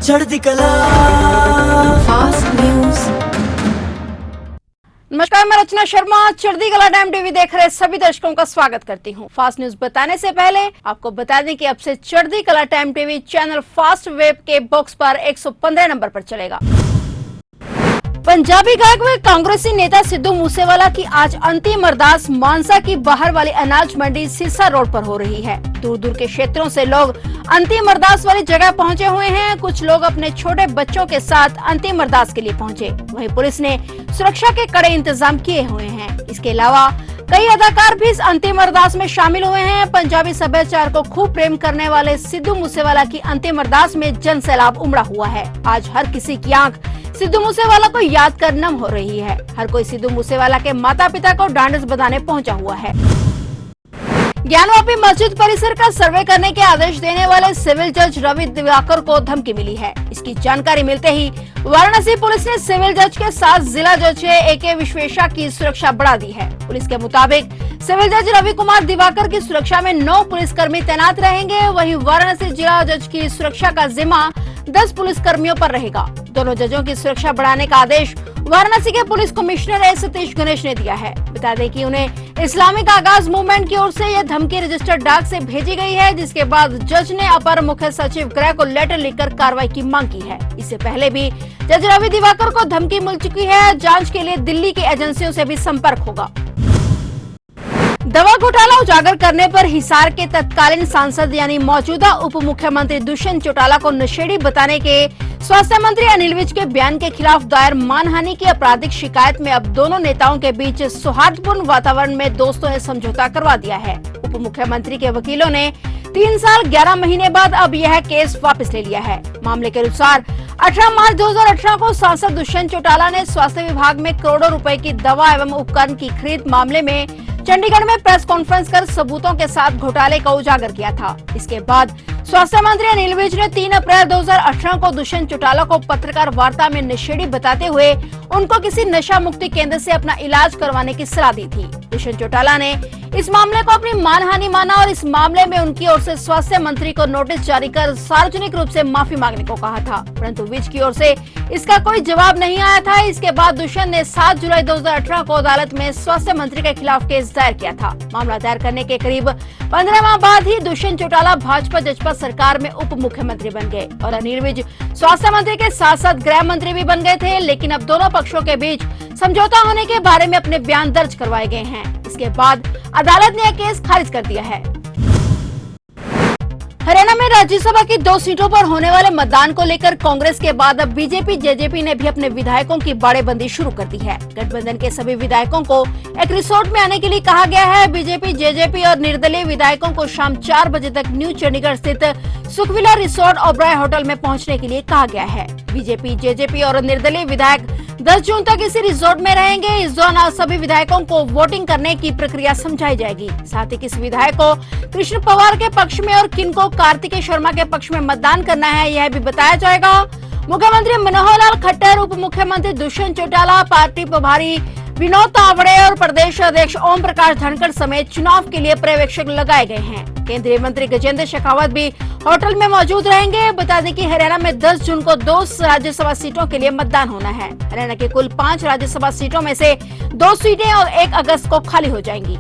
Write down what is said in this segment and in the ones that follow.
चढ़ती कला fast news. नमस्कार, मैं रचना शर्मा चढ़ती कला टाइम टीवी देख रहे सभी दर्शकों का स्वागत करती हूं। फास्ट न्यूज बताने से पहले आपको बता दें कि अब से चढ़ती कला time TV channel fast web के बॉक्स पर 115 नंबर पर चलेगा। पंजाबी गायक व कांग्रेसी नेता सिद्धू मूसेवाला की आज अंतिम अरदास मानसा की बाहर वाली अनाज मंडी सिरसा रोड पर हो रही है। दूर दूर के क्षेत्रों से लोग अंतिम अरदास वाली जगह पहुंचे हुए हैं। कुछ लोग अपने छोटे बच्चों के साथ अंतिम अरदास के लिए पहुंचे। वहीं पुलिस ने सुरक्षा के कड़े इंतजाम किए हुए हैं। इसके अलावा कई अदाकार भी इस अंतिम अरदास में शामिल हुए हैं। पंजाबी सभ्याचार को खूब प्रेम करने वाले सिद्धू मूसेवाला की अंतिम अरदास में जन सैलाब उमड़ा हुआ है। आज हर किसी की आंख सिद्धू मूसेवाला को याद कर नम हो रही है। हर कोई सिद्धू मूसेवाला के माता पिता को ढांढस बंधाने पहुंचा हुआ है। ज्ञानवापी मस्जिद परिसर का सर्वे करने के आदेश देने वाले सिविल जज रवि दिवाकर को धमकी मिली है। इसकी जानकारी मिलते ही वाराणसी पुलिस ने सिविल जज के साथ जिला जज AK विश्वेशा की सुरक्षा बढ़ा दी है। पुलिस के मुताबिक सिविल जज रवि कुमार दिवाकर की सुरक्षा में 9 पुलिसकर्मी तैनात रहेंगे। वहीं वाराणसी जिला जज की सुरक्षा का जिम्मा 10 पुलिसकर्मियों पर रहेगा। दोनों जजों की सुरक्षा बढ़ाने का आदेश वाराणसी के पुलिस कमिश्नर सतीश गणेश ने दिया है। बता दें कि उन्हें इस्लामिक आगाज मूवमेंट की ओर से यह धमकी रजिस्टर्ड डाक से भेजी गई है, जिसके बाद जज ने अपर मुख्य सचिव गृह को लेटर लिखकर कार्रवाई की मांग की है। इससे पहले भी जज रवि दिवाकर को धमकी मिल चुकी है। जांच के लिए दिल्ली की एजेंसियों से भी संपर्क होगा। दवा घोटाला उजागर करने पर हिसार के तत्कालीन सांसद यानी मौजूदा उप मुख्यमंत्री दुष्यंत चौटाला को नशेड़ी बताने के स्वास्थ्य मंत्री अनिल विज के बयान के खिलाफ दायर मानहानि की आपराधिक शिकायत में अब दोनों नेताओं के बीच सौहार्दपूर्ण वातावरण में दोस्तों ने समझौता करवा दिया है। उप मुख्यमंत्री के वकीलों ने 3 साल 11 महीने बाद अब यह केस वापस ले लिया है। मामले के अनुसार 18 मार्च 2018 को सांसद दुष्यंत चौटाला ने स्वास्थ्य विभाग में करोड़ों रुपए की दवा एवं उपकरण की खरीद मामले में चंडीगढ़ में प्रेस कॉन्फ्रेंस कर सबूतों के साथ घोटाले का उजागर किया था। इसके बाद स्वास्थ्य मंत्री अनिल विज ने 3 अप्रैल 2018 को दुष्यंत चौटाला को पत्रकार वार्ता में नशेड़ी बताते हुए उनको किसी नशा मुक्ति केंद्र से अपना इलाज करवाने की सलाह दी थी। दुष्यंत चौटाला ने इस मामले को अपनी मानहानि माना और इस मामले में उनकी ओर से स्वास्थ्य मंत्री को नोटिस जारी कर सार्वजनिक रूप से माफी मांगने को कहा था, परंतु विज की ओर से इसका कोई जवाब नहीं आया था। इसके बाद दुष्यंत ने 7 जुलाई 2018 को अदालत में स्वास्थ्य मंत्री के खिलाफ केस दायर किया था। मामला दायर करने के करीब 15 माह बाद ही दुष्यंत चौटाला भाजपा जजपा सरकार में उप मुख्यमंत्री बन गए और अनिल विज स्वास्थ्य मंत्री के साथ साथ गृह मंत्री भी बन गए थे। लेकिन अब दोनों पक्षों के बीच समझौता होने के बारे में अपने बयान दर्ज करवाए गए हैं। इसके बाद अदालत ने यह केस खारिज कर दिया है। हरियाणा में राज्यसभा की 2 सीटों पर होने वाले मतदान को लेकर कांग्रेस के बाद अब बीजेपी जेजेपी ने भी अपने विधायकों की बाड़ेबंदी शुरू कर दी है। गठबंधन के सभी विधायकों को एक रिसोर्ट में आने के लिए कहा गया है। बीजेपी जेजेपी और निर्दलीय विधायकों को शाम 4 बजे तक न्यू चंडीगढ़ स्थित सुखविला रिसोर्ट ओबराय होटल में पहुंचने के लिए कहा गया है। बीजेपी जेजेपी और निर्दलीय विधायक 10 जून तक इसी रिसोर्ट में रहेंगे। इस दौरान सभी विधायकों को वोटिंग करने की प्रक्रिया समझाई जाएगी। साथ ही किस विधायक को कृष्ण पवार के पक्ष में और किन को कार्तिकेय शर्मा के पक्ष में मतदान करना है, यह भी बताया जाएगा। मुख्यमंत्री मनोहर लाल खट्टर, उप मुख्यमंत्री दुष्यंत चौटाला, पार्टी प्रभारी विनोद तावड़े और प्रदेश अध्यक्ष ओम प्रकाश धनखड़ समेत चुनाव के लिए पर्यवेक्षक लगाए गए हैं। केंद्रीय मंत्री गजेंद्र शेखावत भी होटल में मौजूद रहेंगे। बता दें कि हरियाणा में 10 जून को 2 राज्यसभा सीटों के लिए मतदान होना है। हरियाणा की कुल 5 राज्यसभा सीटों में से 2 सीटें और 1 अगस्त को खाली हो जाएंगी।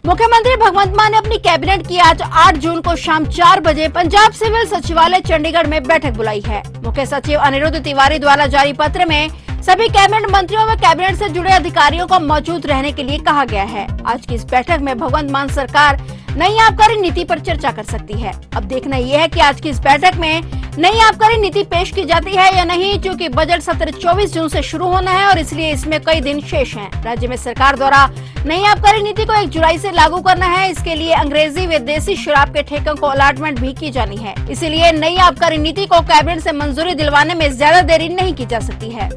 मुख्यमंत्री भगवंत मान ने अपनी कैबिनेट की आज 8 जून को शाम 4 बजे पंजाब सिविल सचिवालय चंडीगढ़ में बैठक बुलाई है। मुख्य सचिव अनिरुद्ध तिवारी द्वारा जारी पत्र में सभी कैबिनेट मंत्रियों व कैबिनेट से जुड़े अधिकारियों को मौजूद रहने के लिए कहा गया है। आज की इस बैठक में भगवंत मान सरकार नई आबकारी नीति पर चर्चा कर सकती है। अब देखना यह है कि आज की इस बैठक में नई आबकारी नीति पेश की जाती है या नहीं, क्योंकि बजट सत्र 24 जून से शुरू होना है और इसलिए इसमें कई दिन शेष हैं। राज्य में सरकार द्वारा नई आबकारी नीति को 1 जुलाई से लागू करना है। इसके लिए अंग्रेजी व देसी शराब के ठेकों को अलॉटमेंट भी की जानी है। इसीलिए नई आबकारी नीति को कैबिनेट से मंजूरी दिलवाने में ज्यादा देरी नहीं की जा सकती है।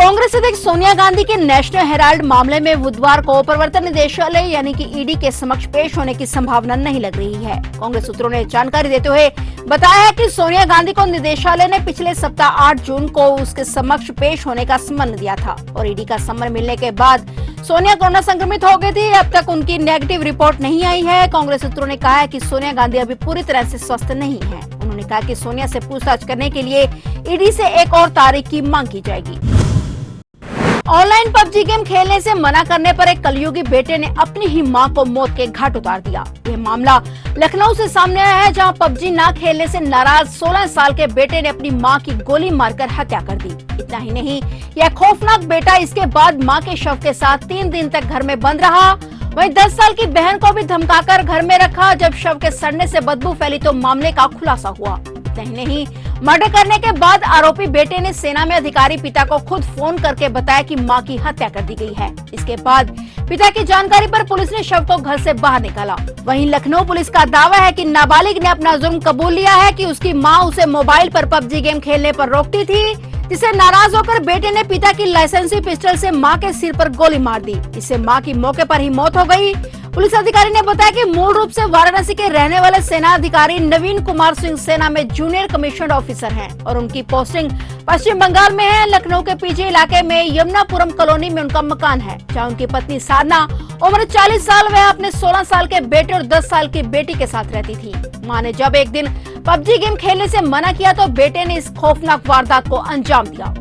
कांग्रेस अध्यक्ष सोनिया गांधी के नेशनल हेराल्ड मामले में बुधवार को प्रवर्तन निदेशालय यानी कि ईडी के समक्ष पेश होने की संभावना नहीं लग रही है। कांग्रेस सूत्रों ने जानकारी देते हुए बताया है कि सोनिया गांधी को निदेशालय ने पिछले सप्ताह 8 जून को उसके समक्ष पेश होने का सम्मन दिया था और ईडी का सम्मन मिलने के बाद सोनिया कोरोना संक्रमित हो गई थी। अब तक उनकी नेगेटिव रिपोर्ट नहीं आई है। कांग्रेस सूत्रों ने कहा है कि सोनिया गांधी अभी पूरी तरह से स्वस्थ नहीं है। उन्होंने कहा कि सोनिया से पूछताछ करने के लिए ईडी से एक और तारीख की मांग की जाएगी। ऑनलाइन पबजी गेम खेलने से मना करने पर एक कलयुगी बेटे ने अपनी ही मां को मौत के घाट उतार दिया। यह मामला लखनऊ से सामने आया है, जहां पबजी ना खेलने से नाराज 16 साल के बेटे ने अपनी मां की गोली मारकर हत्या कर दी। इतना ही नहीं, यह खौफनाक बेटा इसके बाद मां के शव के साथ 3 दिन तक घर में बंद रहा। वहीं 10 साल की बहन को भी धमकाकर घर में रखा। जब शव के सड़ने से बदबू फैली तो मामले का खुलासा हुआ। इतना ही नहीं, मर्डर करने के बाद आरोपी बेटे ने सेना में अधिकारी पिता को खुद फोन करके बताया कि मां की हत्या कर दी गई है। इसके बाद पिता की जानकारी पर पुलिस ने शव को घर से बाहर निकाला। वहीं लखनऊ पुलिस का दावा है कि नाबालिग ने अपना जुर्म कबूल लिया है कि उसकी मां उसे मोबाइल पर पबजी गेम खेलने पर रोकती थी, जिससे नाराज होकर बेटे ने पिता की लाइसेंसी पिस्टल से मां के सिर पर गोली मार दी। इससे मां की मौके पर ही मौत हो गई। पुलिस अधिकारी ने बताया कि मूल रूप से वाराणसी के रहने वाले सेना अधिकारी नवीन कुमार सिंह सेना में जूनियर कमीशन्ड ऑफिसर हैं और उनकी पोस्टिंग पश्चिम बंगाल में है। लखनऊ के पीछे इलाके में यमुनापुरम कॉलोनी में उनका मकान है, जहां उनकी पत्नी साधना उम्र 40 साल वह अपने 16 साल के बेटे और 10 साल की बेटी के साथ रहती थी। मां ने जब एक दिन पबजी गेम खेलने से मना किया तो बेटे ने इस खौफनाक वारदात को अंजाम दिया।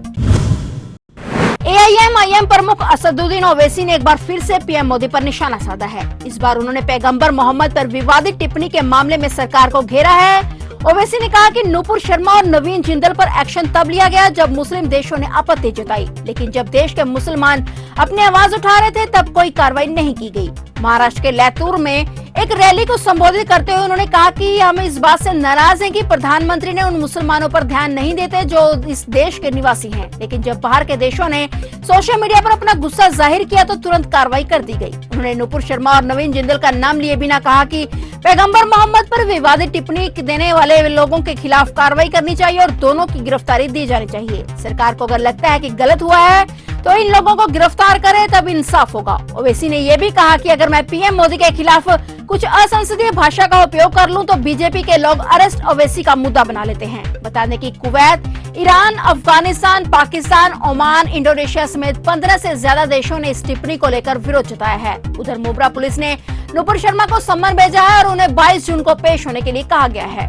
AIM प्रमुख असदुद्दीन ओवैसी ने एक बार फिर से पीएम मोदी पर निशाना साधा है। इस बार उन्होंने पैगंबर मोहम्मद पर विवादित टिप्पणी के मामले में सरकार को घेरा है। ओवैसी ने कहा कि नुपुर शर्मा और नवीन जिंदल पर एक्शन तब लिया गया जब मुस्लिम देशों ने आपत्ति जताई, लेकिन जब देश के मुसलमान अपनी आवाज उठा रहे थे तब कोई कार्रवाई नहीं की गई। महाराष्ट्र के लैतूर में एक रैली को संबोधित करते हुए उन्होंने कहा कि हम इस बात से नाराज हैं कि प्रधानमंत्री ने उन मुसलमानों पर ध्यान नहीं देते जो इस देश के निवासी हैं, लेकिन जब बाहर के देशों ने सोशल मीडिया पर अपना गुस्सा जाहिर किया तो तुरंत कार्रवाई कर दी गई। उन्होंने नुपुर शर्मा और नवीन जिंदल का नाम लिए बिना कहा कि पैगंबर मोहम्मद पर विवादित टिप्पणी देने वाले लोगों के खिलाफ कार्रवाई करनी चाहिए और दोनों की गिरफ्तारी दी जानी चाहिए। सरकार को अगर लगता है कि गलत हुआ है तो इन लोगों को गिरफ्तार करे, तब इंसाफ होगा। ओवैसी ने यह भी कहा कि अगर मैं पीएम मोदी के खिलाफ कुछ असंसदीय भाषा का उपयोग कर लूं तो बीजेपी के लोग अरेस्ट ओवैसी का मुद्दा बना लेते हैं। बता दें कि Kuwait, Iran, Afghanistan, Pakistan, Oman, Indonesia समेत 15 से ज्यादा देशों ने इस टिप्पणी को लेकर विरोध जताया है। उधर मोबरा पुलिस ने नुपुर शर्मा को सम्मन भेजा है और उन्हें 22 जून को पेश होने के लिए कहा गया है।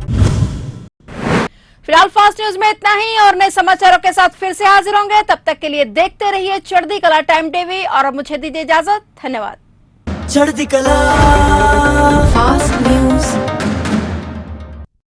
फिलहाल फास्ट न्यूज में इतना ही और नए समाचारों के साथ फिर से हाजिर होंगे। तब तक के लिए देखते रहिए चढ़ती कला टाइम टीवी और अब मुझे दीजिए इजाजत। धन्यवाद। चढ़ती कला फास्ट न्यूज।